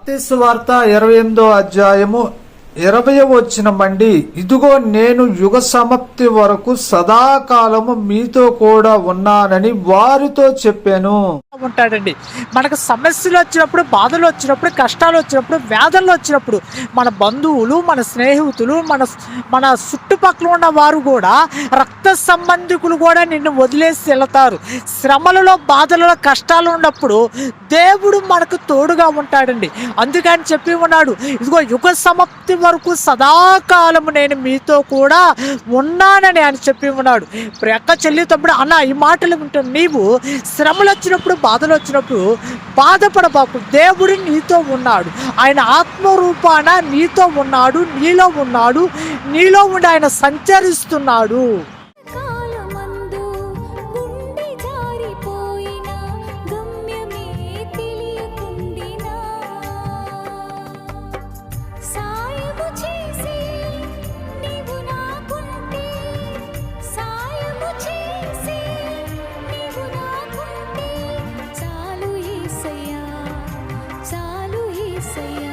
మత్తయి సువార్త 28వ అధ్యాయము 20వ వచనమండి. ఇదిగో నేను యుగ సమాప్తి వరకు సదాకాలము మీతో కూడా ఉన్నానని వారితో చెప్పాను. ఉంటాడండి. మనకు సమస్యలు వచ్చినప్పుడు, బాధలు వచ్చినప్పుడు, కష్టాలు వచ్చినప్పుడు, వేదనలు వచ్చినప్పుడు మన బంధువులు, మన స్నేహితులు, మన చుట్టుపక్కల ఉన్న వారు కూడా, రక్త సంబంధికులు కూడా నిన్ను వదిలేసి వెళతారు. శ్రమలలో, బాధలలో, కష్టాలు ఉన్నప్పుడు దేవుడు మనకు తోడుగా ఉంటాడండి. అందుకని చెప్పి ఉన్నాడు, ఇదిగో యుగ సమాప్తి వరకు సదాకాలము నేను మీతో కూడా ఉన్నానని అని చెప్పి ఉన్నాడు. అక్క చెల్లి తమ్ముడు అన్న ఈ మాటలు వింటూ నీవు శ్రమలు వచ్చినప్పుడు, బాధలు వచ్చినప్పుడు బాధపడబాకు. దేవుడు నీతో ఉన్నాడు. ఆయన ఆత్మరూపాన నీతో ఉన్నాడు, నీలో ఉన్నాడు, నీలో ఉండి ఆయన సంచరిస్తున్నాడు. చాలు యేసయ్యా